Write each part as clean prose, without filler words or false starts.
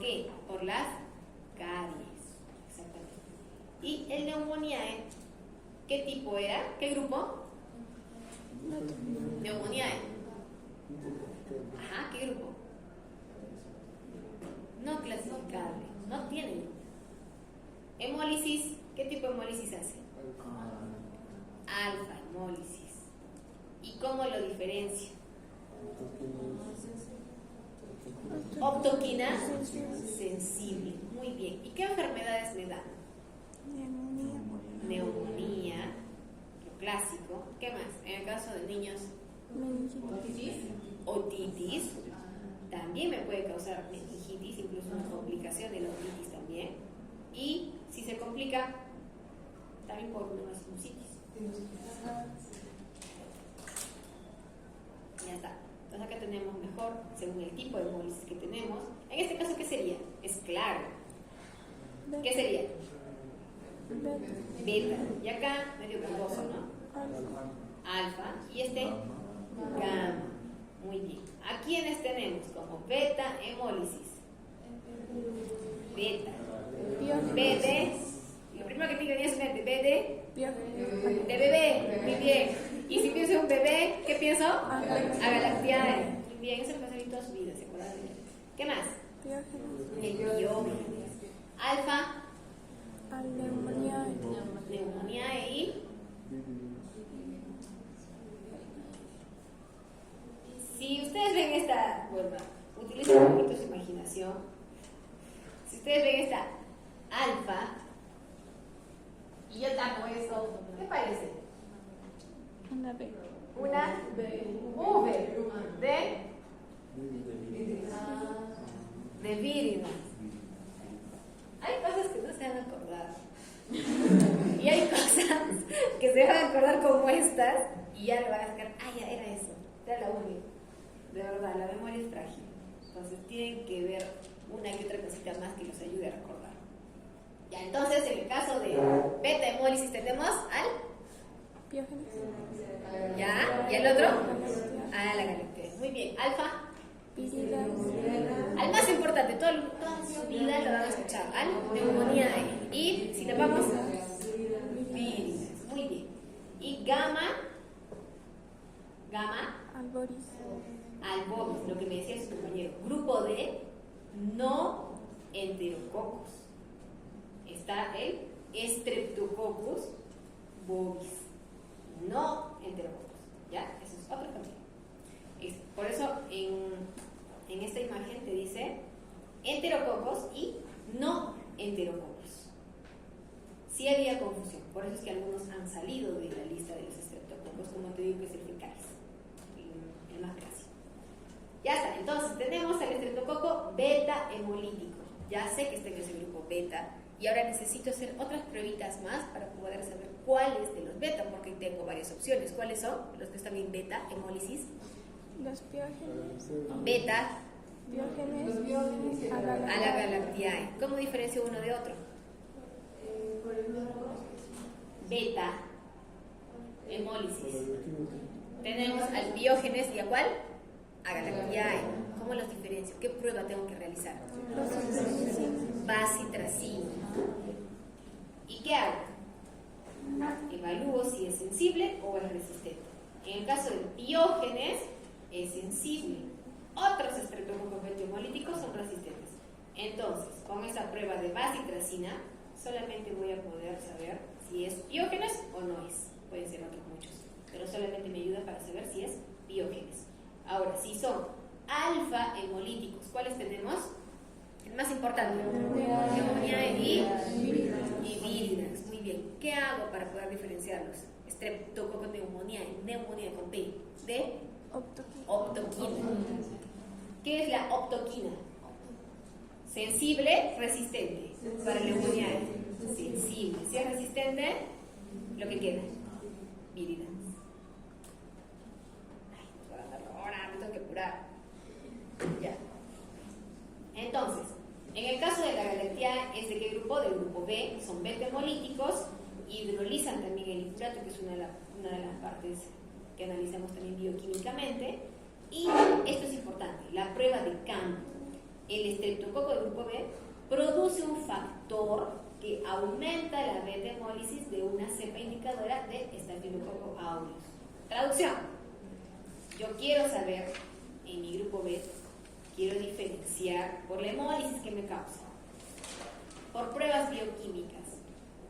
qué? Por las caries. Exactamente. ¿Y el Pneumoniae qué tipo era? ¿Qué grupo? Pneumoniae. Ajá, ¿qué grupo? No clasificable, no tiene grupo. Hemólisis, ¿qué tipo de hemólisis hace? Alfa hemólisis. ¿Y cómo lo diferencia? Optoquina sensible. Muy bien. ¿Y qué enfermedades me dan? Neumonía, lo clásico. ¿Qué más? En el caso de niños, otitis. También me puede causar meningitis, incluso una complicación de la otitis también. Y si se complica, también por una sinusitis. Ya está. Entonces acá tenemos mejor, según el tipo de hemólisis que tenemos. En este caso, ¿qué sería? Es claro. ¿Qué sería? Beta. Y acá, medio verdoso, ¿no? Alfa. Y este, gamma. Muy bien. ¿A quiénes tenemos como beta hemólisis? Beta. BD. Lo primero que tiene es mente. BD. De bebé. Muy bien. Y si pienso en un bebé, ¿qué pienso? A Galactiae. Muy bien, eso lo pasa toda su vida, ¿se acuerdan? ¿Qué más? El biógeno. Alfa. Pneumoniae y si ustedes ven esta, bueno, utilicen un poquito su imaginación. Si ustedes ven esta alfa y yo tapo eso, ¿qué parece? Una B. Una V de vírida. Hay cosas que no se van a acordar. Y hay cosas que se van a acordar como estas y ya le van a sacar, ya era eso, era la única. De verdad, la memoria es frágil. Entonces tienen que ver una que otra cosita más que los ayude a recordar. Ya, entonces en el caso de beta hemólisis tenemos al Biógenes. ¿ya? ¿Y el otro? A la galactea. Muy bien. Alfa. Viridas. Al más importante, toda su vida lo van a escuchar. Al Pneumoniae. Y si le vamos, viridas. Muy bien. Y gamma. Gamma. Alboris. Alboris, lo que me decía su compañero. Grupo de no enterococos. Está el Streptococcus bovis. No enterococos. ¿Ya? Eso es otro camino. Por eso en esta imagen te dice enterococos y no enterococos. Sí había confusión, por eso es que algunos han salido de la lista de los estreptococos, como te digo que es el fecalis, el más clásico. Ya está, entonces tenemos al estreptococo beta hemolítico. Ya sé que estoy en ese grupo beta y ahora necesito hacer otras pruebitas más para poder saber cuáles de los beta, porque tengo varias opciones. ¿Cuáles son los que están en beta hemólisis? Los biógenes. Beta Biógenes. a la galactiae. ¿Cómo diferencio uno de otro? Beta hemólisis. Tenemos al biógenes y a cuál? A galactiae. ¿Cómo los diferencio? ¿Qué prueba tengo que realizar? Bacitracina. ¿Y qué hago? Evalúo si es sensible o es resistente. En el caso del biógenes es sensible. Otros estreptococos beta-hemolíticos son resistentes. Entonces, con esa prueba de bacitracina, solamente voy a poder saber si es biógenes o no es. Pueden ser otros muchos, pero solamente me ayuda para saber si es biógenes. Ahora, si son alfa hemolíticos, ¿cuáles tenemos? El más importante, neumonía y víridas. Muy bien. ¿Qué hago para poder diferenciarlos? Streptococcus neumonía con P de optoquina. ¿Qué es la optoquina? Sensible, resistente. Para la neumonía sensible. Si es resistente, lo que queda, víridas. Ahora me tengo que apurar. Ya. Entonces, en el caso de la galactiae, ¿es de qué grupo? Del grupo B, son beta hemolíticos, hidrolizan también el hidrorato, que es una de las partes que analizamos también bioquímicamente. Y esto es importante, la prueba de campo. el estreptococo del grupo B produce un factor que aumenta la red de hemólisis de una cepa indicadora de Staphylococcus aureus. Traducción. Yo quiero saber, en mi grupo B, quiero diferenciar por la hemólisis que me causa, por pruebas bioquímicas.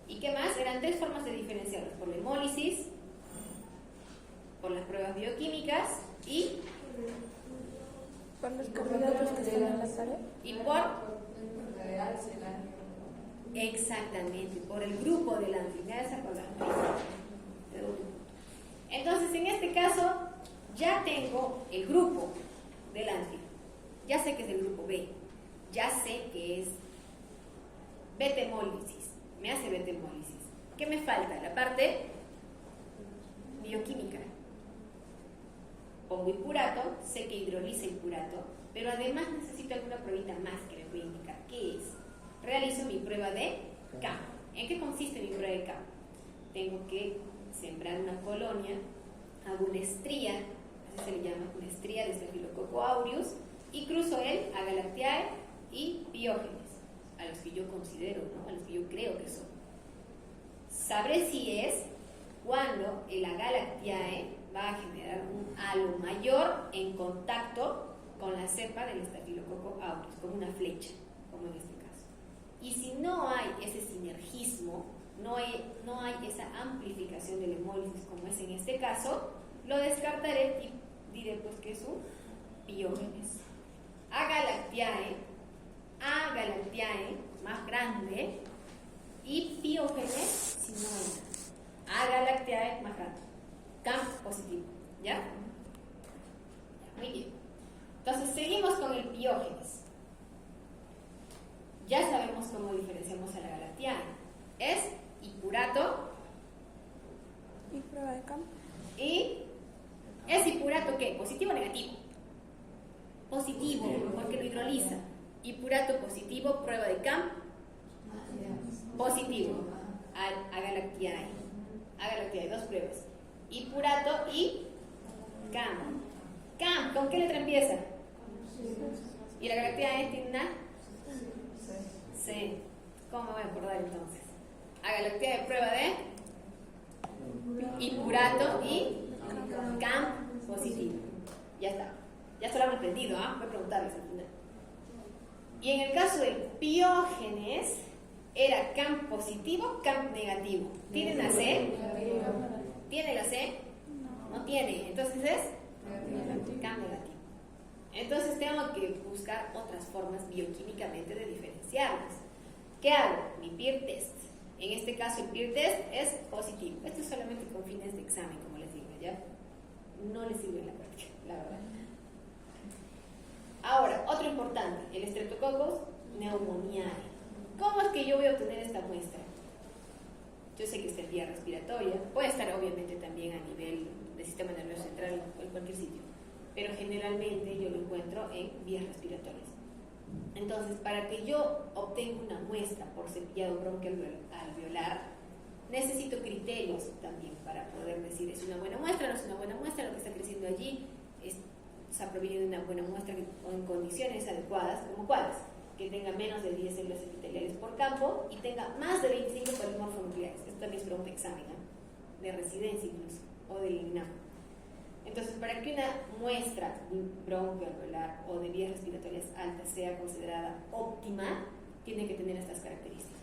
¿Y qué más? Eran 3 formas de diferenciarlos: por la hemólisis, por las pruebas bioquímicas y por los carbohidratos que están en la pared. Y por... Exactamente, por el grupo del anti. Ya se acordaron. Entonces, en este caso, ya tengo el grupo del anti. Ya sé que es el grupo B. Ya sé que es beta-hemólisis. Me hace beta-hemólisis. ¿Qué me falta? La parte bioquímica. Pongo hipurato, sé que hidroliza hipurato, pero además necesito alguna pruebita más que me pueda indicar qué es. Realizo mi prueba de campo. ¿En qué consiste mi prueba de campo? Tengo que sembrar una colonia, hago una estría, así se le llama, una estría de Staphylococcus aureus, y cruzo el Agalactiae y Piógenes, a los que yo considero, ¿no? A los que yo creo que son. Sabré si es cuando el Agalactiae va a generar un halo mayor en contacto con la cepa del Staphylococcus aureus, como una flecha, como en este caso. Y si no hay ese sinergismo, no hay esa amplificación de la hemólisis como es en este caso, lo descartaré y diré pues que es un Piógenes. Agalactiae más grande, y Piógenes si no hay nada. Agalactiae más grande. CAM positivo, ¿ya? Muy bien. Entonces seguimos con el Piógenes. Ya sabemos cómo diferenciamos a la Agalactiae. Es hipurato. Y prueba de campo. ¿Y es hipurato qué? ¿Positivo o negativo? Positivo, porque lo hidroliza. Hipurato positivo, prueba de CAM. Positivo. Agalactiae. Agalactiae, 2 pruebas. Hipurato y CAM. CAM, ¿con qué letra empieza? Y la Agalactiae tiene una C. ¿Cómo me voy a acordar entonces? Agalactiae de prueba de hipurato y CAM positivo. Ya está. Ya se lo han aprendido, ¿ah? Voy a preguntarles al final. Y en el caso del Piógenes, ¿era CAM positivo, CAM negativo? ¿Tiene la C? ¿Tiene la C? No tiene. Entonces es CAM negativo. Entonces tengo que buscar otras formas bioquímicamente de diferenciarlas. ¿Qué hago? Mi peer test. En este caso el peer test es positivo. Esto es solamente con fines de examen, como les digo, ¿ya? No les sirve en la práctica, la verdad. Ahora, otro importante, el Streptococcus pneumoniae. ¿Cómo es que yo voy a obtener esta muestra? Yo sé que está en vía respiratoria, puede estar obviamente también a nivel del sistema nervioso central o en cualquier sitio, pero generalmente yo lo encuentro en vías respiratorias. Entonces, para que yo obtenga una muestra por cepillado bronquialveolar, necesito criterios también para poder decir es una buena muestra, no es una buena muestra, lo que está creciendo allí está proveniendo de una buena muestra o en condiciones adecuadas, como cuáles, que tenga menos de 10 células epiteliales por campo y tenga más de 25 polimorfonucleares. Esto también es pregunta examen, ¿eh? De residencia incluso, o del INAM. Entonces, para que una muestra bronquialveolar o de vías respiratorias altas sea considerada óptima, tiene que tener estas características.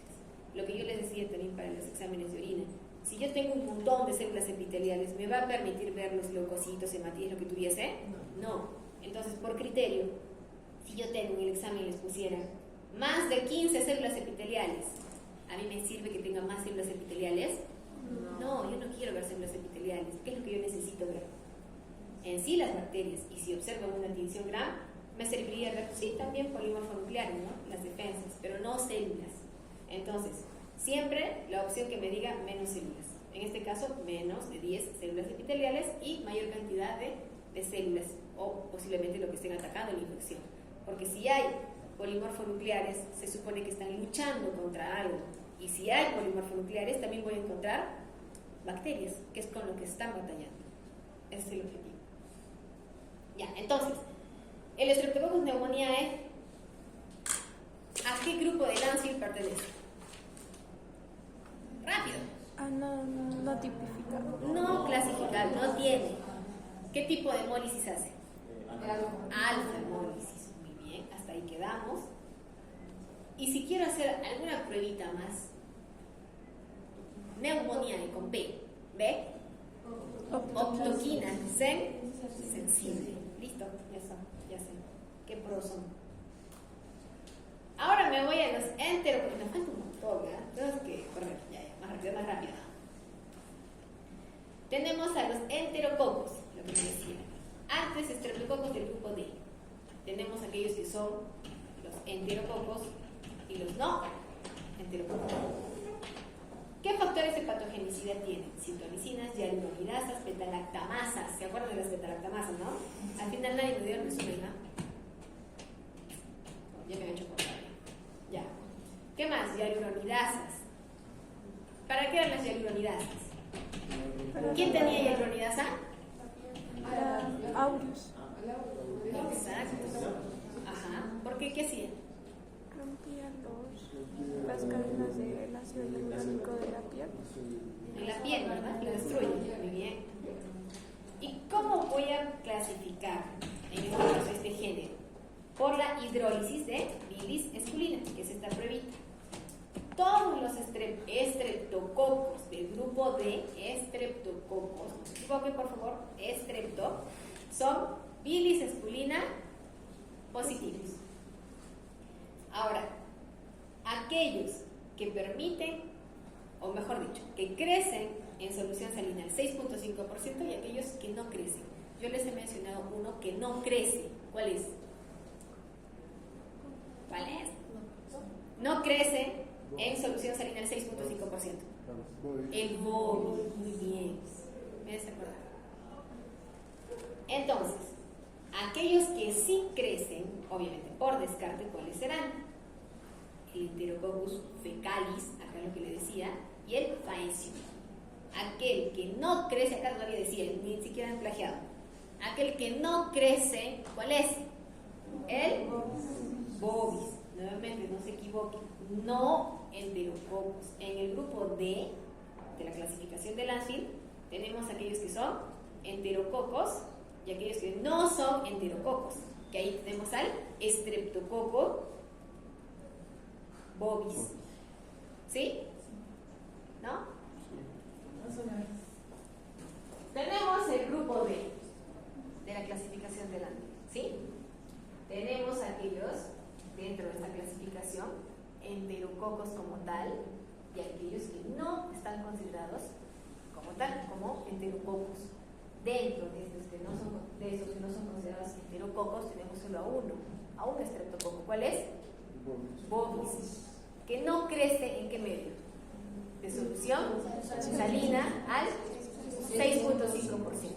Lo que yo les decía también para los exámenes de orina, si yo tengo un montón de células epiteliales, ¿me va a permitir ver los leucocitos, hematíes, lo que tuviese? No. Entonces, por criterio, si yo tengo en el examen les pusiera más de 15 células epiteliales, ¿a mí me sirve que tenga más células epiteliales? No, yo no quiero ver células epiteliales. ¿Qué es lo que yo necesito ver? En sí las bacterias, y si observo una tinción Gram, me serviría ver, sí, también polimorfonucleares, ¿no? Las defensas, pero no células. Entonces, siempre la opción que me diga menos células. En este caso, menos de 10 células epiteliales y mayor cantidad de células, o posiblemente lo que estén atacando la infección. Porque si hay polimorfonucleares, se supone que están luchando contra algo. Y si hay polimorfonucleares, también voy a encontrar bacterias, que es con lo que están batallando. Ese es el objetivo. Ya, entonces, el Streptococcus pneumoniae pertenece? Rápido. No tipifica. No clasificar, no tiene. ¿Qué tipo de hemólisis hace? Alfa hemólisis. Muy bien, hasta ahí quedamos. Y si quiero hacer alguna pruebita más, neumonía con P, ¿ve? Optoquina, sensible. Listo, ya sé. Qué pros son. Ahora me voy a los enterococos. Me falta un montón, ¿verdad? Tenemos que correr, más rápido. Tenemos a los enterococos, lo que me decía. Antes estreptococos del grupo D. Tenemos aquellos que son los enterococos y los no enterococos. ¿Qué factores de patogenicidad tienen? Citonicinas, hialuronidasas, betalactamasas. ¿Se acuerdan de las betalactamasas, no? Al final nadie me dio el resumen, ¿no? Ya me he hecho por ya. ¿Qué más? Hialuronidasas. ¿Para qué eran las hialuronidasas? ¿Quién tenía hialuronidasa? Aureus. Exacto. Ajá. ¿Por qué? ¿Qué hacían? Rompían las cadenas del ácido hialurónico de la piel. En la piel, ¿verdad? La destruyen. Muy bien. ¿Y cómo voy a clasificar en este caso este género? Por la hidrólisis de bilis esculina, que es esta pruebita. Todos los estreptococos del grupo D, estreptococos, no se equivoquen por favor, estrepto, son bilis esculina positivos. Ahora, aquellos que permiten, o mejor dicho, que crecen en solución salina al 6.5% y aquellos que no crecen. Yo les he mencionado uno que no crece. ¿Cuál es? ¿Cuál es? No crece en solución salina al 6.5%. El bovis. Muy bien. Me hace acordar. Entonces, aquellos que sí crecen, obviamente por descarte, ¿cuáles serán? El Enterococcus fecalis, acá lo que le decía, y el faecium. Aquel que no crece, acá todavía decía, ni siquiera han plagiado. Aquel que no crece, ¿cuál es? El bovis. Nuevamente, no se equivoquen, no enterococos. En el grupo D de la clasificación de Lanfield tenemos aquellos que son enterococos y aquellos que no son enterococos, que ahí tenemos al estreptococo bovis. ¿Sí? ¿No? Tenemos el grupo D de la clasificación de Lanfield. ¿Sí? Tenemos aquellos dentro de esta clasificación, enterococos como tal, y aquellos que no están considerados como tal, como enterococos. Dentro de estos que no son considerados enterococos, tenemos solo a un estreptococo. ¿Cuál es? Bovis. Que no crece en qué medio? De solución salina al 6.5%.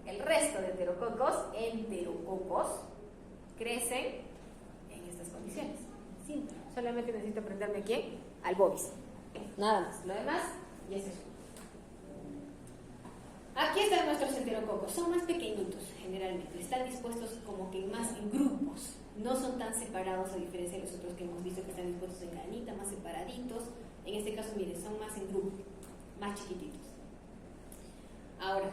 El resto de enterococos, crecen condiciones. Simple. Solamente necesito aprenderme a quién, al bovis. Nada más. Lo demás, ya es eso. Aquí están nuestros enterococos. Son más pequeñitos, generalmente. Están dispuestos como que más en grupos. No son tan separados, a diferencia de los otros que hemos visto que están dispuestos en cadenita, más separaditos. En este caso, miren, son más en grupo, más chiquititos. Ahora,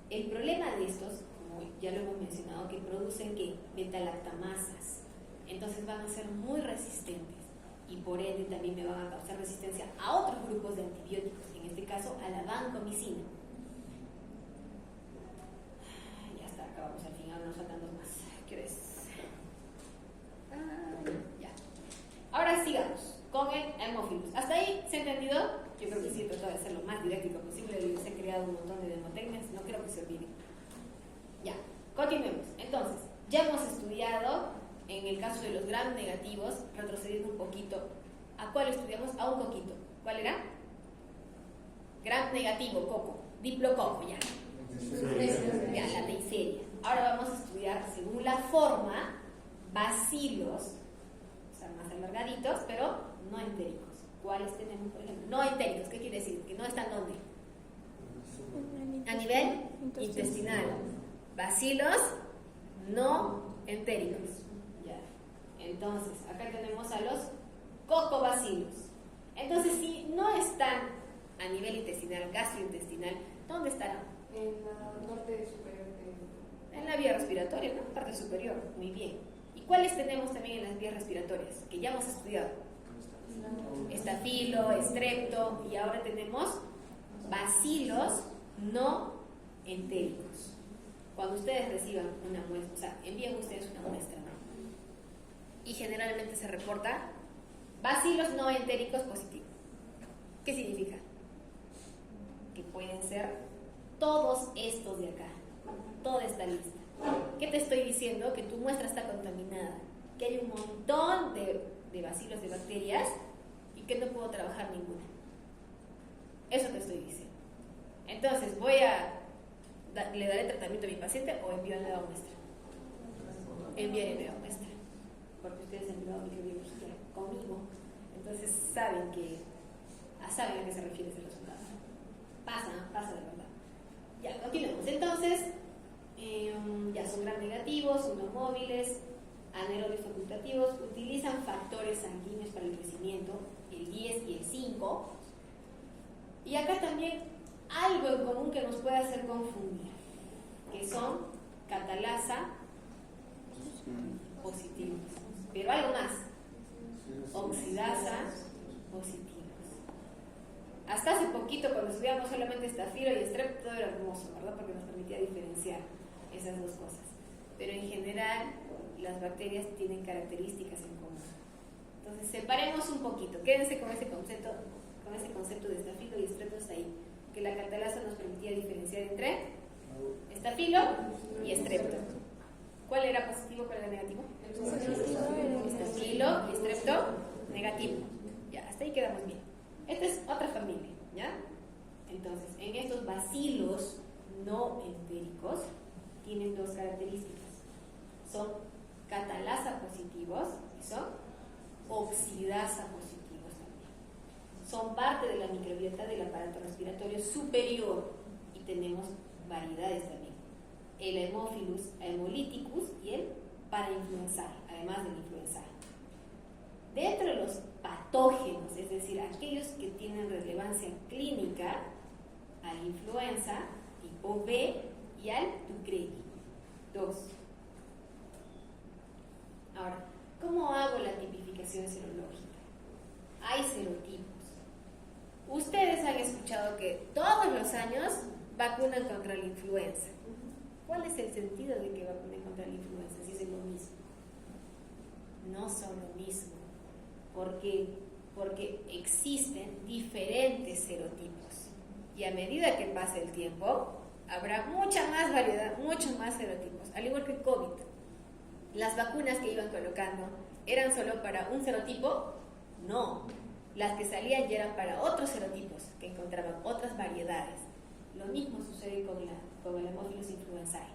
el problema de estos, como ya lo hemos mencionado, que producen ¿qué? Betalactamasas. Entonces van a ser muy resistentes y por ende también me van a causar resistencia a otros grupos de antibióticos, en este caso a la vancomicina. Ya está, acabamos al final, nos faltan dos más. ¿Qué hora es? Ya. Ahora sigamos con el Haemophilus. ¿Hasta ahí se ha entendido? Yo creo que sí, he tratado de ser lo más didáctico posible. Les he creado un montón de demotecnias, no creo que se olviden. Ya, continuemos. Entonces, ya hemos estudiado en el caso de los gram negativos, retrocediendo un poquito. ¿A cuál estudiamos? A un coquito. ¿Cuál era? Gram negativo, coco. Diplococo, ya. Ya, la Neisseria. Ahora vamos a estudiar, según la forma, bacilos, o sea, más alargaditos, pero no entéricos. ¿Cuáles tenemos, por ejemplo? No entéricos, ¿qué quiere decir? Que no están ¿dónde? A nivel intestinal. Bacilos no entéricos. Entonces, acá tenemos a los cocobacilos. nivel intestinal, gastrointestinal, ¿dónde estará? En la norte superior. En la vía respiratoria, ¿no? Parte superior, muy bien. ¿Y cuáles tenemos también en las vías respiratorias? Que ya hemos estudiado. Estafilo, estrepto, y ahora tenemos bacilos no entéricos. Cuando ustedes reciban una muestra, o sea, envían ustedes una muestra, ¿no? Y generalmente se reporta bacilos no entéricos positivos. ¿Qué significa? Que pueden ser todos estos de acá, toda esta lista. ¿Qué te estoy diciendo? Que tu muestra está contaminada, que hay un montón de bacilos, de bacterias, y que no puedo trabajar ninguna. Eso te estoy diciendo. Entonces, ¿le daré tratamiento a mi paciente o envío la nueva muestra? Enviaré nueva muestra, porque ustedes han llevado microbiología conmigo, entonces saben a qué se refiere ese resultado. Pasa de verdad. Ya, continuemos. Entonces, ya son gram negativos, son no móviles, anaerobios facultativos, utilizan factores sanguíneos para el crecimiento, el 10 y el 5. Y acá también algo en común que nos puede hacer confundir, que son catalasa positivos, pero algo más, oxidasa positivos. Hasta hace poquito, cuando estudiamos solamente estafilo y estrepto, todo era hermoso, ¿verdad? Porque nos permitía diferenciar esas dos cosas. Pero en general, las bacterias tienen características en común. Entonces, separemos un poquito. Quédense con ese concepto de estafilo y estrepto hasta ahí. Que la catalasa nos permitía diferenciar entre estafilo y estrepto. ¿Cuál era positivo, cuál era negativo? Estafilo y estrepto negativo. Ya, hasta ahí quedamos bien. Esta es otra familia, ¿ya? Entonces, en estos bacilos no entéricos tienen dos características. Son catalasa positivos y son oxidasa positivos también. Son parte de la microbiota del aparato respiratorio superior y tenemos variedades también. El Haemophilus haemolyticus y el parainfluenzae, además del influenzae. Dentro de los patógenos, es decir, aquellos que tienen relevancia clínica, al influenza tipo B y al Tucredi 2. Ahora, ¿cómo hago la tipificación serológica? Hay serotipos. Ustedes han escuchado que todos los años vacunan contra la influenza. ¿Cuál es el sentido de que vacunen contra la influenza si es lo mismo? No son lo mismo. ¿Por qué? Porque existen diferentes serotipos. Y a medida que pase el tiempo, habrá mucha más variedad, muchos más serotipos. Al igual que COVID. Las vacunas que iban colocando, ¿eran solo para un serotipo? No. Las que salían ya eran para otros serotipos, que encontraban otras variedades. Lo mismo sucede con el Haemophilus influenzae.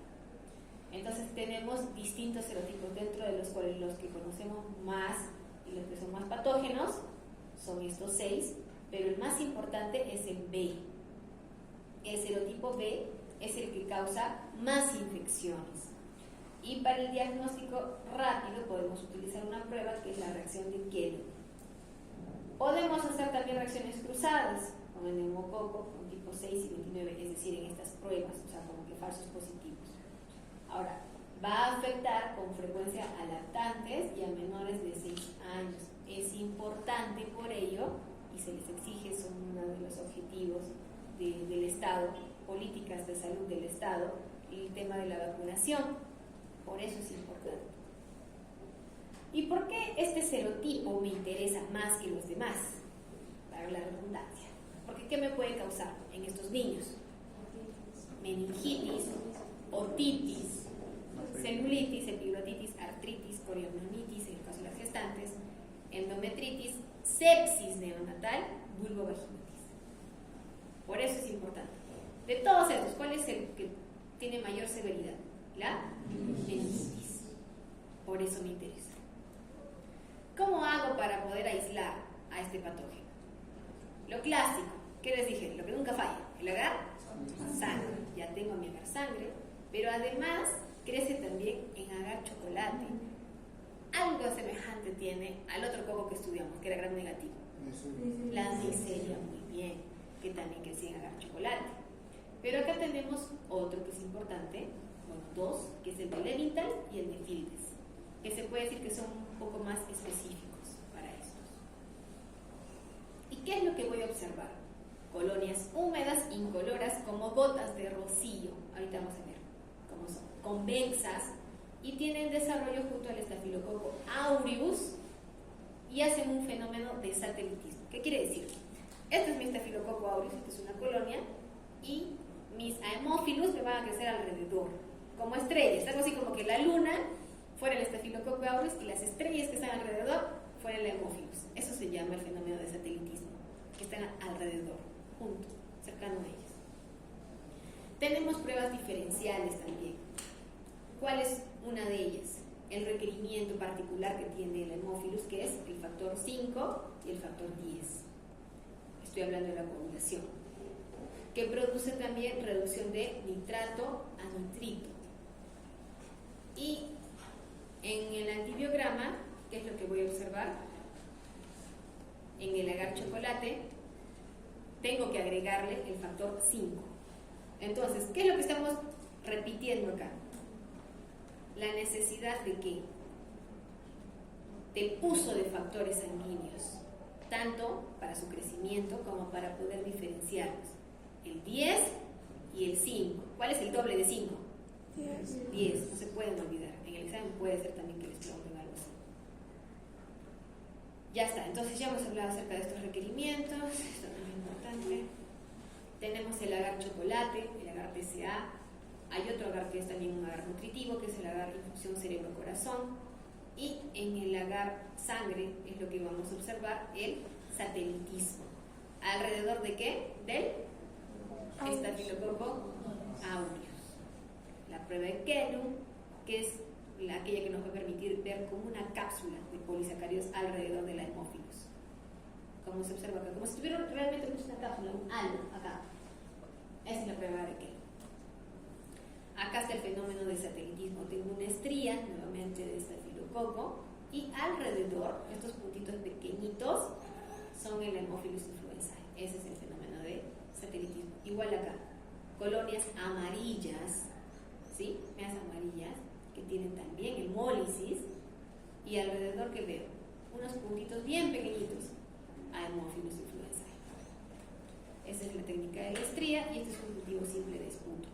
Entonces tenemos distintos serotipos, dentro de los cuales los que conocemos más y los que son más patógenos son estos 6, pero el más importante es el B. El serotipo B es el que causa más infecciones. Y para el diagnóstico rápido podemos utilizar una prueba que es la reacción de Kellogg. Podemos hacer también reacciones cruzadas con el neumococo con tipo 6 y 29, es decir, en estas pruebas, o sea, como que falsos positivos. Ahora, va a afectar con frecuencia a lactantes y a menores de 6 años. Es importante por ello, y se les exige, son uno de los objetivos del Estado, políticas de salud del Estado, el tema de la vacunación. Por eso es importante. ¿Y por qué este serotipo me interesa más que los demás? Para la redundancia. Porque ¿qué me puede causar en estos niños? Meningitis, otitis, celulitis, epiglottitis, artritis, corionitis, en el caso de las gestantes, endometritis, sepsis neonatal, vulvovaginitis. Por eso es importante. De todos estos, ¿cuál es el que tiene mayor severidad? La meningitis. Por eso me interesa. ¿Cómo hago para poder aislar a este patógeno? Lo clásico, ¿qué les dije? Lo que nunca falla, el agar sangre. Ya tengo mi agar sangre, pero además crece también en agar chocolate. Algo semejante tiene al otro coco que estudiamos, que era gram negativo. La Neisseria, muy bien. que también crecía en agar chocolate. Pero acá tenemos otro que es importante, bueno, dos, que es el de Levinthal y el de Fields, que se puede decir que son un poco más específicos para estos. ¿Y qué es lo que voy a observar? Colonias húmedas, incoloras, como gotas de rocío, ahorita vamos a ver cómo son, convexas, y tienen desarrollo junto al estafilococo aureus y hacen un fenómeno de satelitismo. ¿Qué quiere decir? Este es mi estafilococo aureus, esta es una colonia, y mis aemófilos me van a crecer alrededor, como estrellas, algo así como que la luna fuera el estafilococo aureus y las estrellas que están alrededor fuera el aemófilos. Eso se llama el fenómeno de satelitismo, que están alrededor, junto, cercano a ellos. Tenemos pruebas diferenciales también. ¿Cuál es una de ellas? El requerimiento particular que tiene el hemófilus, que es el factor 5 y el factor 10. Estoy hablando de la coagulación, que produce también reducción de nitrato a nitrito. Y en el antibiograma, ¿qué es lo que voy a observar? En el agar chocolate tengo que agregarle el factor 5. Entonces, ¿qué es lo que estamos repitiendo acá? La necesidad de que del uso de factores sanguíneos, tanto para su crecimiento como para poder diferenciarlos. El 10 y el 5. ¿Cuál es el doble de 5? 10. No se pueden olvidar. En el examen puede ser también que les pregunten algo así. Ya está. Entonces ya hemos hablado acerca de estos requerimientos. Esto es muy importante. Tenemos el agar chocolate, el agar PCA. Hay otro agar que es también un agar nutritivo, que es el agar infusión cerebro-corazón. Y en el agar sangre es lo que vamos a observar, el satelitismo. ¿Alrededor de qué? Del estafilococo aureus. La prueba de Kellum, que es aquella que nos va a permitir ver como una cápsula de polisacáridos alrededor de la hemófilos. Como se observa acá, como si tuviera realmente una cápsula, un halo acá. Esa es la prueba de Kellum. Acá está el fenómeno de satelitismo. Tengo una estría, nuevamente de estafilococo, y alrededor, estos puntitos pequeñitos, son el Haemophilus influenzae. Ese es el fenómeno de satelitismo. Igual acá, colonias amarillas, ¿sí? Meas amarillas, que tienen también hemólisis, y alrededor que veo unos puntitos bien pequeñitos, Haemophilus influenzae. Esa es la técnica de la estría, y este es un cultivo simple de esputo.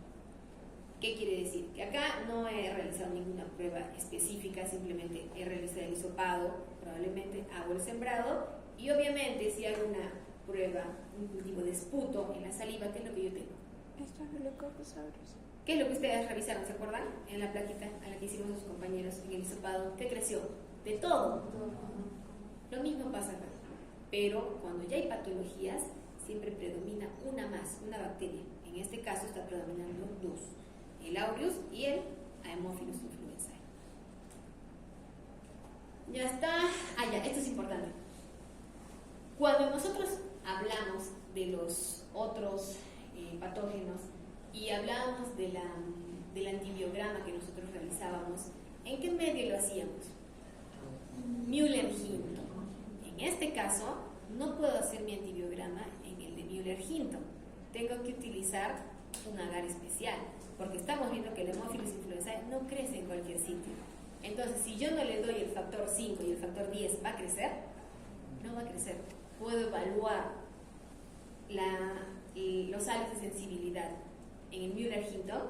¿Qué quiere decir? Que acá no he realizado ninguna prueba específica, simplemente he realizado el hisopado, probablemente hago el sembrado, y obviamente si hago una prueba, un cultivo de esputo en la saliva, ¿qué es lo que yo tengo? Estafilococcus aureus. ¿Qué es lo que ustedes revisaron? ¿Se acuerdan? En la plaquita a la que hicimos sus compañeros en el hisopado, ¿qué creció? De todo. Lo mismo pasa acá. Pero cuando ya hay patologías, siempre predomina una más, una bacteria. En este caso está predominando dos. El aureus y el Haemophilus influenzae. Ya está. Ya, esto es importante. Cuando nosotros hablamos de los otros patógenos y hablamos del antibiograma que nosotros realizábamos, ¿en qué medio lo hacíamos? Müller-Hinton. En este caso, no puedo hacer mi antibiograma en el de Müller-Hinton. Tengo que utilizar un agar especial, porque estamos viendo que el Haemophilus influenzae no crece en cualquier sitio. Entonces, si yo no le doy el factor 5 y el factor 10, ¿va a crecer? No va a crecer. Puedo evaluar los ales de sensibilidad en el Müller-Hinton.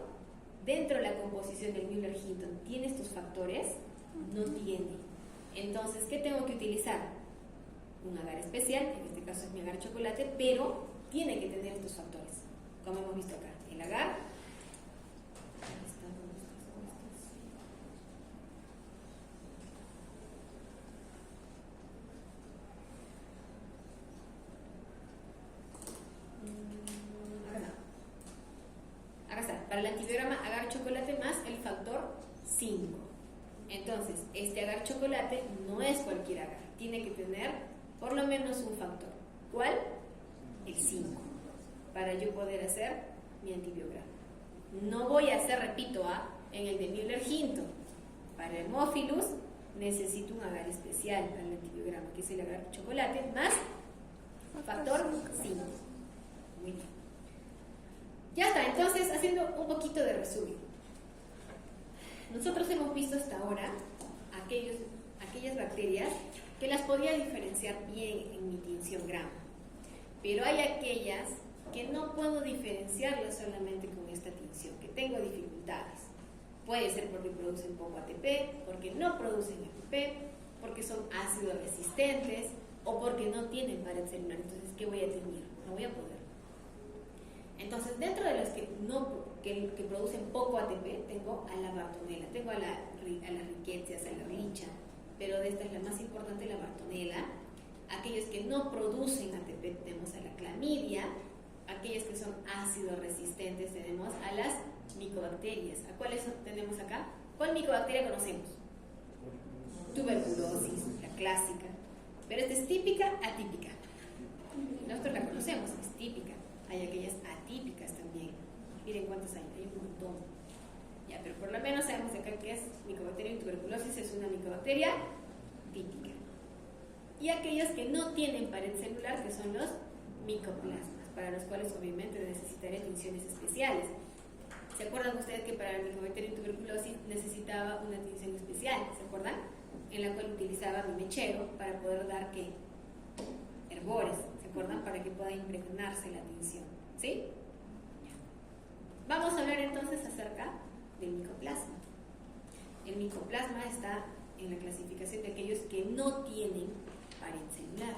Dentro de la composición del Müller-Hinton, ¿tiene estos factores? No tiene. Entonces, ¿qué tengo que utilizar? Un agar especial, en este caso es mi agar chocolate, pero tiene que tener estos factores, como hemos visto acá. El agar, acá está, para el antibiograma agar chocolate más el factor 5. Entonces, este agar chocolate no es cualquier agar, tiene que tener por lo menos un factor. ¿Cuál? El 5, para yo poder hacer mi antibiograma. No voy a hacer, repito, en el de Müller-Hinton. Para el Haemophilus necesito un agar especial para el antibiograma, que es el agar chocolate más factor 5. Muy bien. Ya está, entonces, haciendo un poquito de resumen. Nosotros hemos visto hasta ahora aquellas bacterias que las podía diferenciar bien en mi tinción Gram. Pero hay aquellas que no puedo diferenciarlas solamente con esta tinción, que tengo dificultades. Puede ser porque producen poco ATP, porque no producen ATP, porque son ácidos resistentes o porque no tienen pared celular. Entonces, ¿qué voy a tener? No voy a poder. Entonces, dentro de las que producen poco ATP, tengo a la Bartonella, tengo a las Rickettsia, a la Richa, pero de esta es la más importante, la Bartonella. Aquellos que no producen ATP tenemos a la Clamidia, aquellas que son ácidos resistentes tenemos a las micobacterias. ¿A cuáles tenemos acá? ¿Cuál micobacteria conocemos? Tuberculosis, la clásica. Pero esta es típica, atípica. Nosotros la conocemos, es típica. Hay aquellas atípicas también. Miren cuántas hay un montón. Ya, pero por lo menos sabemos acá que es micobacteria y tuberculosis, es una micobacteria típica. Y aquellas que no tienen pared celular, que son los micoplasmas, para los cuales obviamente necesitaré tinciones especiales. ¿Se acuerdan ustedes que para la micobacteria y tuberculosis necesitaba una tinción especial? ¿Se acuerdan? En la cual utilizaba mi mechero para poder dar ¿qué? Herbores, ¿se acuerdan? Para que pueda impregnarse la tinción, ¿sí? Vamos a hablar entonces acerca del micoplasma. El micoplasma está en la clasificación de aquellos que no tienen pared celular.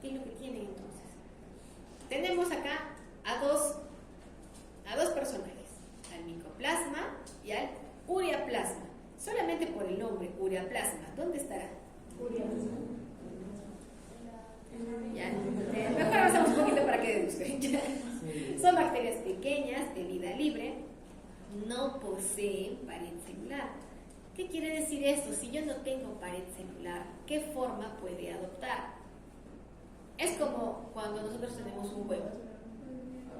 ¿Qué es lo que tienen entonces? Tenemos acá a dos personajes, al micoplasma y al ureaplasma. Solamente por el nombre, ureaplasma, ¿dónde estará? Ya, mejor avanzamos un poquito para que deduzcan. Son bacterias pequeñas, de vida libre, no poseen pared celular. ¿Qué quiere decir esto? Si yo no tengo pared celular, ¿qué forma puede adoptar? Es como cuando nosotros tenemos un huevo.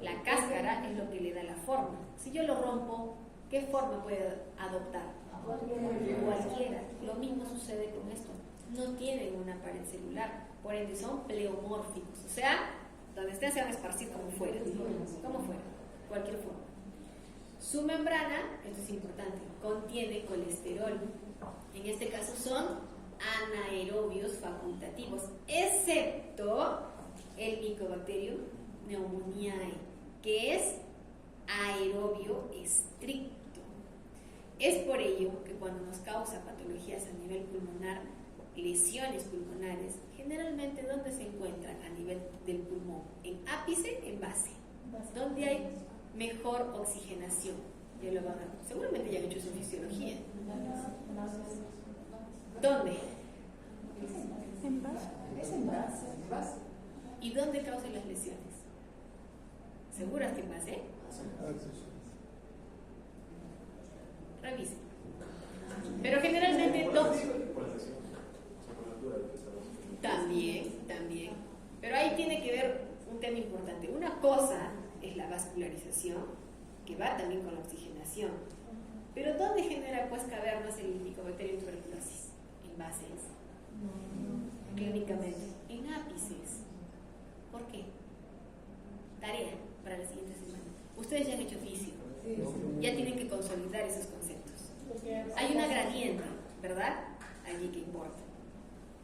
La cáscara es lo que le da la forma. Si yo lo rompo, ¿qué forma puede adoptar? Cualquiera. Lo mismo sucede con esto. No tienen una pared celular, por ende son pleomórficos. O sea, donde estén se van a esparcir como fuera. Como fuera, cualquier forma. Su membrana, esto es importante, contiene colesterol. En este caso son anaerobios facultativos, excepto el Mycobacterium pneumoniae, que es aerobio estricto. Es por ello que cuando nos causa patologías a nivel pulmonar, lesiones pulmonares, generalmente ¿dónde se encuentran a nivel del pulmón? ¿En ápice, en base? ¿Dónde hay mejor oxigenación? Ya lo van a, seguramente ya han hecho su fisiología. ¿Dónde? En base. Es en base. ¿Y dónde causan las lesiones? ¿Seguras que en base? Revisen. Pero generalmente También. Pero ahí tiene que ver un tema importante. Una cosa es la vascularización, que va también con la oxigenación. Pero ¿dónde genera pues cavernas el Mycobacterium tuberculosis? En bases. Clínicamente. En ápices. ¿Por qué? Tarea para la siguiente semana. Ustedes ya han hecho fisio. Ya tienen que consolidar esos conceptos. Hay una gradiente, ¿verdad? Allí que importa.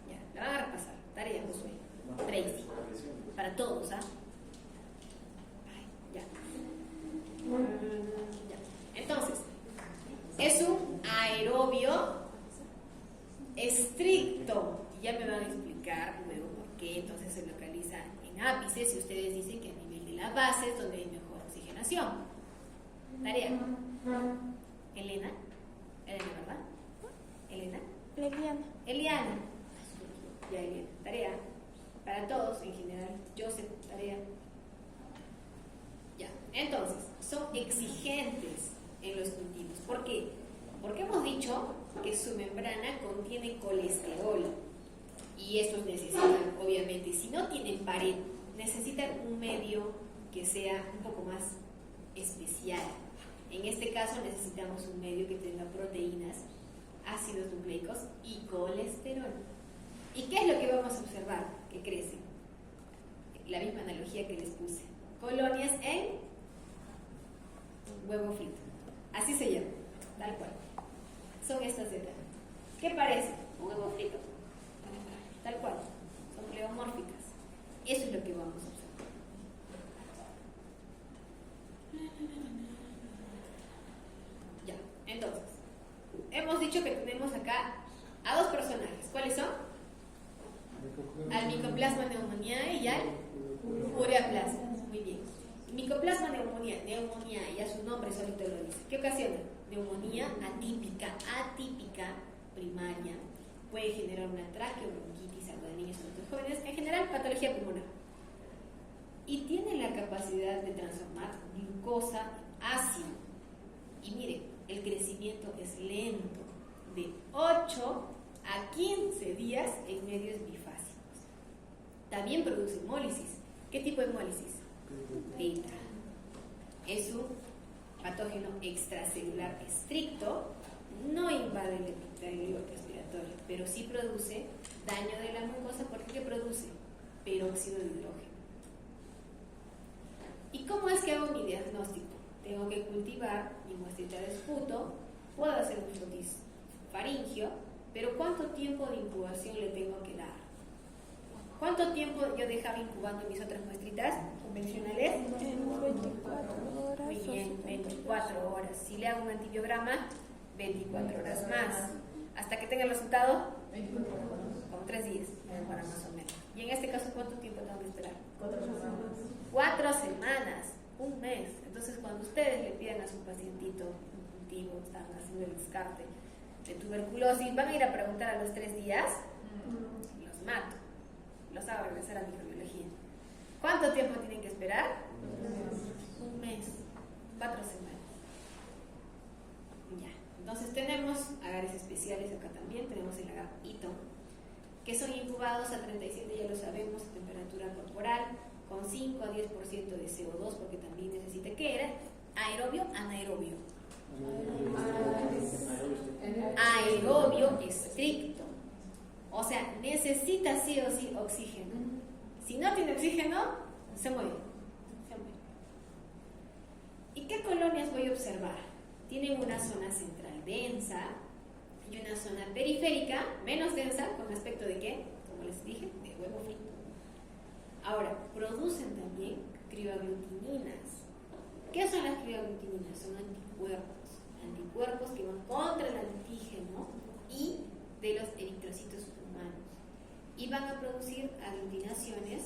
Ya, la van a repasar. Tarea, Josué. Tracy. Para todos, ¿ah? Ya. Entonces, es un aerobio estricto. Y ya me van a explicar luego por qué entonces se localiza en ápices si ustedes dicen que a nivel de la base es donde hay mejor oxigenación. Tarea. Elena, ¿verdad? Elena. Eliana. Ya, Eliana. Tarea. Para todos en general. Joseph, tarea. Ya. Entonces, son exigentes en los cultivos. ¿Por qué? Porque hemos dicho que su membrana contiene colesterol. Y estos necesitan, obviamente, si no tienen pared, necesitan un medio que sea un poco más especial. En este caso necesitamos un medio que tenga proteínas, ácidos nucleicos y colesterol. ¿Y qué es lo que vamos a observar? Que crecen. La misma analogía que les puse. colonias en huevo frito. Así se llama, tal cual. Son estas de acá. ¿Qué parece? Un huevo frito. Tal cual. Son pleomórficas. Eso es lo que vamos a observar. Ya, entonces, hemos dicho que tenemos acá a dos personajes. ¿Cuáles son? Al Mycoplasma pneumoniae y al Ureaplasma. Muy bien. Mycoplasma pneumoniae, ya su nombre solito lo dice. ¿Qué ocasiona? Neumonía atípica, primaria. Puede generar una traqueobronquitis, algo de niños adultos jóvenes. En general, patología pulmonar. Y tiene la capacidad de transformar glucosa en ácido. Y miren, el crecimiento es lento, de 8 a 15 días en medios bifásicos. También produce hemólisis. ¿Qué tipo de hemólisis? Beta. Es un patógeno extracelular estricto, no invade el epitelio respiratorio, pero sí produce daño de la mucosa porque produce peróxido de hidrógeno. ¿Y cómo es que hago mi diagnóstico? Tengo que cultivar mi muestrita de esputo, puedo hacer un frotis faríngeo, pero ¿cuánto tiempo de incubación le tengo que dar? ¿Cuánto tiempo yo dejaba incubando mis otras muestritas convencionales? En 24 horas. Muy bien, 24 horas. Si le hago un antibiograma, 24 horas más. ¿Hasta que tenga el resultado? Como 3 días, para más o menos. Y en este caso, ¿cuánto tiempo tengo que esperar? 4 semanas. 4 semanas, un mes. Entonces, cuando ustedes le pidan a su pacientito un cultivo, están haciendo el descarte de tuberculosis, van a ir a preguntar a los 3 días, los mato, los hago regresar a microbiología. ¿Cuánto tiempo tienen que esperar? Un mes, 4 semanas. Ya, entonces tenemos agares especiales acá también, tenemos el agar Ito, que son incubados a 37, ya lo sabemos, a temperatura corporal, con 5 a 10% de CO2, porque también necesita, ¿qué era? ¿Aerobio? ¿Anaerobio? Aerobio estricto. O sea, necesita sí o sí oxígeno. Si no tiene oxígeno, se muere. ¿Y qué colonias voy a observar? Tienen una zona central densa y una zona periférica menos densa, con aspecto de ¿qué? Como les dije, de huevo frito. Ahora, producen también crioaglutininas. ¿Qué son las crioaglutininas? Son anticuerpos que van contra el antígeno y de los eritrocitos humanos. Y van a producir aglutinaciones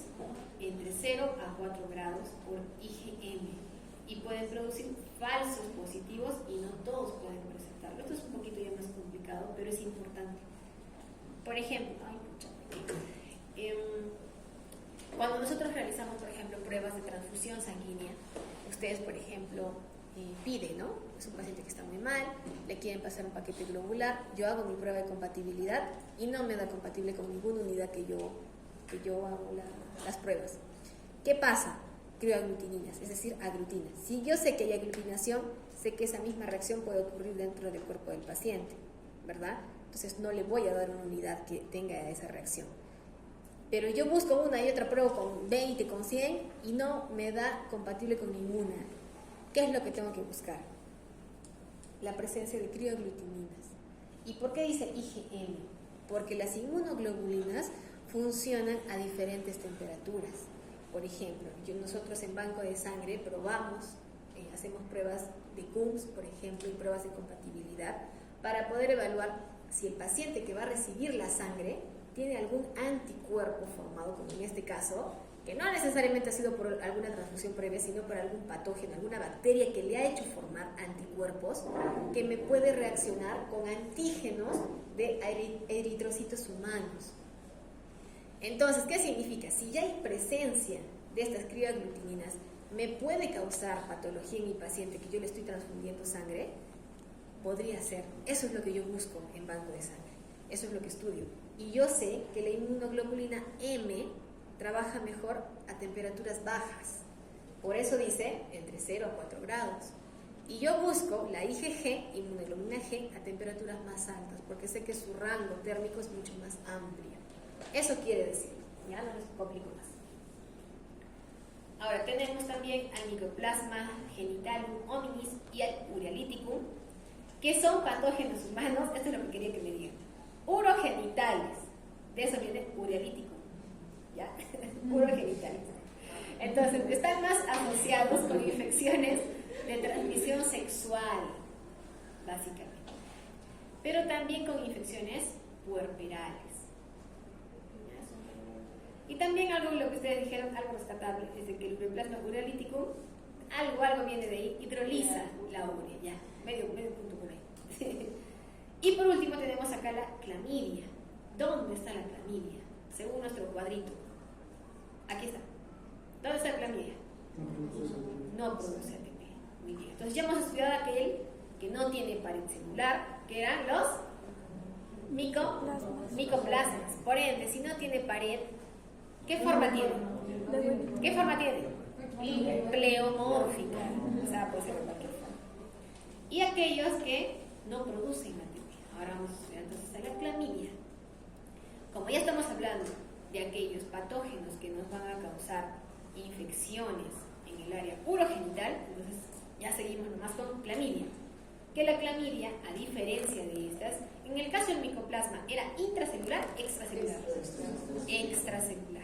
entre 0 a 4 grados por IgM. Y pueden producir falsos positivos y no todos pueden presentarlo. Esto es un poquito ya más complicado, pero es importante. Por ejemplo, cuando nosotros realizamos, por ejemplo, pruebas de transfusión sanguínea, ustedes, por ejemplo, piden, ¿no? Es un paciente que está muy mal, le quieren pasar un paquete globular, yo hago mi prueba de compatibilidad y no me da compatible con ninguna unidad que yo hago las pruebas. ¿Qué pasa? Crioaglutininas, es decir, aglutinas. Si yo sé que hay aglutinación, sé que esa misma reacción puede ocurrir dentro del cuerpo del paciente, ¿verdad? Entonces no le voy a dar una unidad que tenga esa reacción. Pero yo busco una y otra prueba con 20, con 100 y no me da compatible con ninguna. ¿Qué es lo que tengo que buscar? La presencia de crioaglutininas. ¿Y por qué dice IgM? Porque las inmunoglobulinas funcionan a diferentes temperaturas. Por ejemplo, nosotros en banco de sangre probamos, hacemos pruebas de Coombs, por ejemplo, y pruebas de compatibilidad para poder evaluar si el paciente que va a recibir la sangre tiene algún anticuerpo formado, como en este caso, que no necesariamente ha sido por alguna transfusión previa, sino por algún patógeno, alguna bacteria que le ha hecho formar anticuerpos que me puede reaccionar con antígenos de eritrocitos humanos. Entonces, ¿qué significa? Si ya hay presencia de estas crioaglutininas, ¿me puede causar patología en mi paciente que yo le estoy transfundiendo sangre? Podría ser. Eso es lo que yo busco en banco de sangre. Eso es lo que estudio. Y yo sé que la inmunoglobulina M trabaja mejor a temperaturas bajas. Por eso dice entre 0 a 4 grados. Y yo busco la IgG, inmunoglobulina G, a temperaturas más altas, porque sé que su rango térmico es mucho más amplio. Eso quiere decir, ya no les complico más. Ahora, tenemos también al Mycoplasma genitalium hominis y al Urealyticum, que son patógenos humanos. Esto es lo que quería que me digan. Urogenitales, de eso viene Urealyticum, ¿ya? Urogenitales. Entonces, están más asociados con infecciones de transmisión sexual, básicamente, pero también con infecciones puerperales. Y también algo, lo que ustedes dijeron, algo rescatable, es de que el Mycoplasma Urealyticum, algo viene de ahí, hidroliza la urea, ya, medio punto por ahí. Y por último tenemos acá la clamidia. ¿Dónde está la clamidia? Según nuestro cuadrito. Aquí está. ¿Dónde está la clamidia? No produce ATP. Muy bien. Entonces ya hemos estudiado aquel que no tiene pared celular, que eran los micoplasmas. Por ende, si no tiene pared, ¿qué forma tiene? ¿Qué forma tiene? Pleomórfica. O sea, puede ser de cualquier forma. Y aquellos que no producen ATP. Ahora vamos a estudiar entonces a la clamidia. Como ya estamos hablando de aquellos patógenos que nos van a causar infecciones en el área urogenital, entonces ya seguimos nomás con clamidia. Que la clamidia, a diferencia de estas, en el caso del micoplasma, era intracelular, extracelular. Extracelular.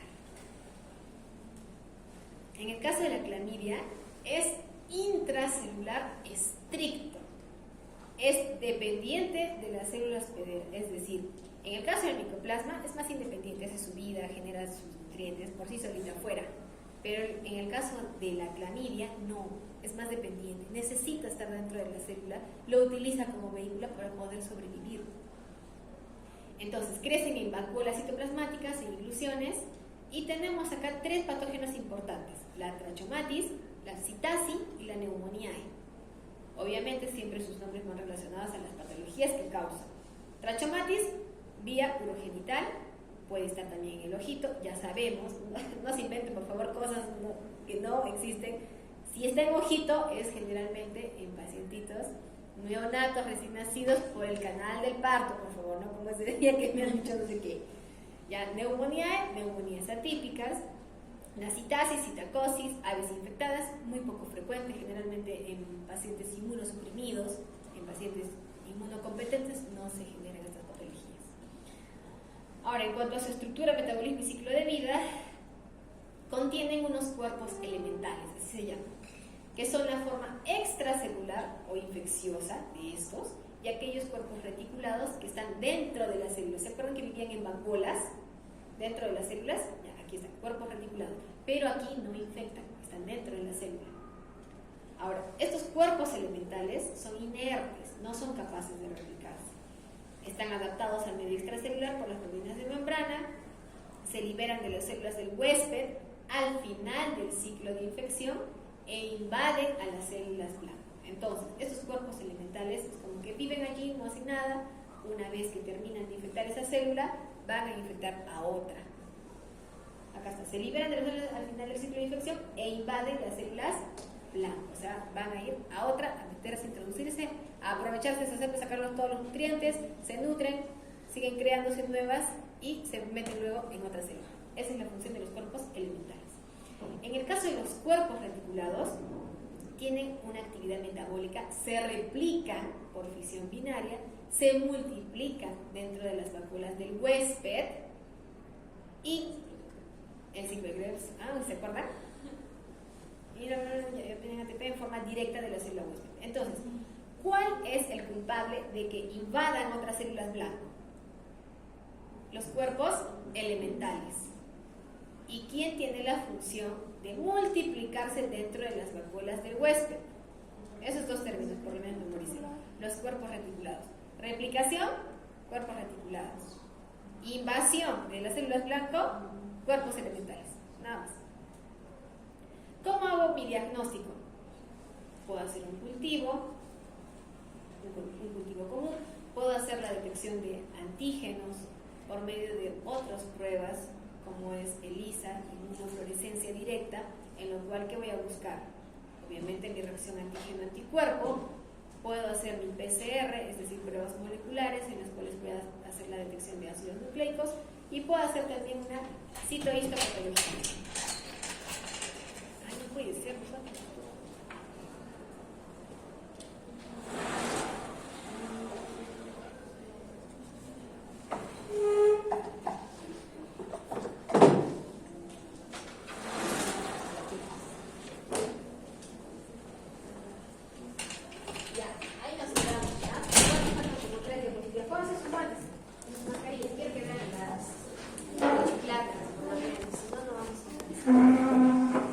En el caso de la clamidia, es intracelular estricto. Es dependiente de las células PD, es decir, en el caso del micoplasma es más independiente, hace su vida, genera sus nutrientes por sí solita afuera. Pero en el caso de la clamidia, no, es más dependiente. Necesita estar dentro de la célula, lo utiliza como vehículo para poder sobrevivir. Entonces, crecen en vacuolas citoplasmáticas, en ilusiones, y tenemos acá 3 patógenos importantes: la trachomatis, la psittasi y la pneumoniae. Obviamente, siempre sus nombres van relacionados a las patologías que causan. Trachomatis, vía urogenital. Puede estar también en el ojito, ya sabemos, no se inventen por favor cosas que no existen. Si está en ojito es generalmente en pacientitos neonatos recién nacidos por el canal del parto, por favor, no como ese día que me han dicho no sé qué. Ya, neumonías atípicas, la citasis, citacosis, aves infectadas, muy poco frecuente, generalmente en pacientes inmunosuprimidos, en pacientes inmunocompetentes no se generan estas patologías. Ahora, en cuanto a su estructura, metabolismo y ciclo de vida, contienen unos cuerpos elementales, así se llaman, que son la forma extracelular o infecciosa de estos, y aquellos cuerpos reticulados que están dentro de las células. ¿Se acuerdan que vivían en vacuolas dentro de las células? Ya, aquí están, cuerpos reticulados, pero aquí no infectan, están dentro de la célula. Ahora, estos cuerpos elementales son inertes, no son capaces de replicarse. Están adaptados al medio extracelular por las proteínas de membrana, se liberan de las células del huésped al final del ciclo de infección e invaden a las células blanco. Entonces, estos cuerpos elementales como que viven allí, no hacen nada. Una vez que terminan de infectar esa célula, van a infectar a otra. Acá está, se liberan de las células al final del ciclo de infección e invaden las células blanco, o sea, van a ir a otra, a meterse, a introducirse, a aprovecharse de esa célula, sacarlos todos los nutrientes, se nutren, siguen creándose nuevas y se meten luego en otra célula. Esa es la función de los cuerpos elementales. En el caso de los cuerpos reticulados, tienen una actividad metabólica, se replican por fisión binaria, se multiplican dentro de las vacuolas del huésped y el ciclo de Krebs, ¿se acuerdan? Y ya tienen ATP en forma directa de la célula huésped. Entonces, ¿cuál es el culpable de que invadan otras células blanco? Los cuerpos elementales. ¿Y quién tiene la función de multiplicarse dentro de las vacuolas del huésped? Esos 2 términos, por lo menos memoricen. Los cuerpos reticulados. Replicación, cuerpos reticulados. Invasión de las células blanco, cuerpos elementales. Nada más. ¿Cómo hago mi diagnóstico? Puedo hacer un cultivo común, puedo hacer la detección de antígenos por medio de otras pruebas como es ELISA, inmunofluorescencia directa, en lo cual ¿qué voy a buscar? Obviamente mi reacción antígeno-anticuerpo, puedo hacer mi PCR, es decir, pruebas moleculares en las cuales voy a hacer la detección de ácidos nucleicos y puedo hacer también una citohistopatología.